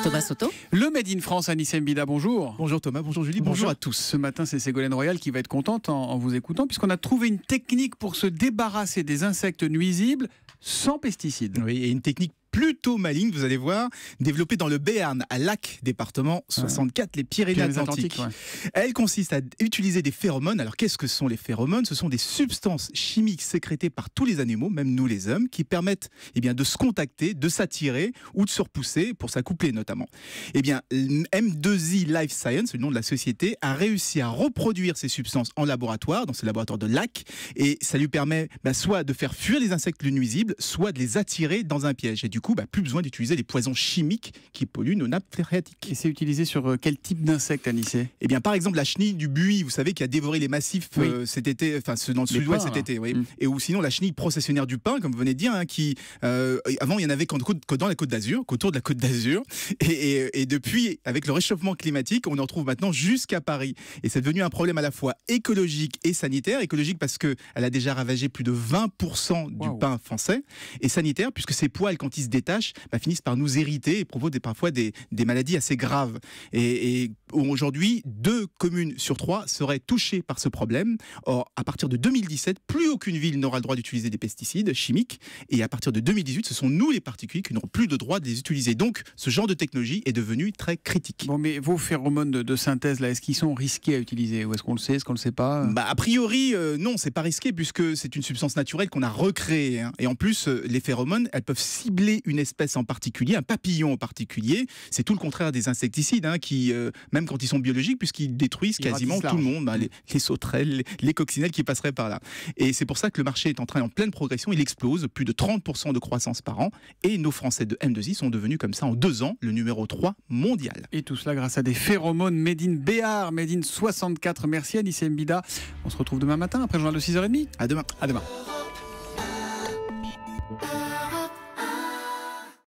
Thomas Soto. Le Made in France, Anissé Mbida, bonjour. Bonjour Thomas, bonjour Julie, bonjour à tous. Ce matin, c'est Ségolène Royal qui va être contente en vous écoutant, puisqu'on a trouvé une technique pour se débarrasser des insectes nuisibles sans pesticides. Oui, et une technique plutôt maligne, vous allez voir, développée dans le Béarn, à Lac, département 64, les Pyrénées-Atlantiques. Ouais. Elle consiste à utiliser des phéromones. Alors qu'est-ce que sont les phéromones? Ce sont des substances chimiques sécrétées par tous les animaux, même nous les hommes, qui permettent de se contacter, de s'attirer ou de se repousser pour s'accoupler notamment. M2I Life Science, le nom de la société, a réussi à reproduire ces substances en laboratoire, dans ce laboratoire de Lac, et ça lui permet soit de faire fuir les insectes nuisibles, soit de les attirer dans un piège. Et du coup, plus besoin d'utiliser des poisons chimiques qui polluent nos nappes phréatiques. Et c'est utilisé sur quel type d'insectes, Anissé? Par exemple, la chenille du buis, vous savez, qui a dévoré les massifs cet été, dans le sud-ouest cet été. Oui. Et ou sinon la chenille processionnaire du pin, comme vous venez de dire, qui avant il y en avait que dans la Côte d'Azur, qu'autour de la Côte d'Azur. Et depuis, avec le réchauffement climatique, on en trouve maintenant jusqu'à Paris. Et c'est devenu un problème à la fois écologique et sanitaire. Écologique parce qu'elle a déjà ravagé plus de 20% du pin français. Et sanitaire, puisque ces poils, quand ils se détachent, finissent par nous irriter et provoquent parfois des maladies assez graves. Et aujourd'hui, 2 communes sur 3 seraient touchées par ce problème. Or, à partir de 2017, plus aucune ville n'aura le droit d'utiliser des pesticides chimiques. Et à partir de 2018, ce sont nous, les particuliers, qui n'auront plus de droit de les utiliser. Donc, ce genre de technologie est devenu très critique. Bon, mais vos phéromones de synthèse, là, est-ce qu'ils sont risqués à utiliser? Ou est-ce qu'on le sait, est-ce qu'on le sait pas? A priori, non, c'est pas risqué puisque c'est une substance naturelle qu'on a recréée. Et en plus, les phéromones, elles peuvent cibler une espèce en particulier, un papillon en particulier. C'est tout le contraire des insecticides, qui, même quand ils sont biologiques, puisqu'ils détruisent quasiment tout le monde, les sauterelles, les coccinelles qui passeraient par là. Et c'est pour ça que le marché est en pleine progression, il explose, plus de 30% de croissance par an, et nos Français de M2I sont devenus comme ça en 2 ans le numéro 3 mondial. Et tout cela grâce à des phéromones made in Béarn, made in 64. Merci Anissé Mbida. On se retrouve demain matin après le journal de 6h30. À demain. À demain.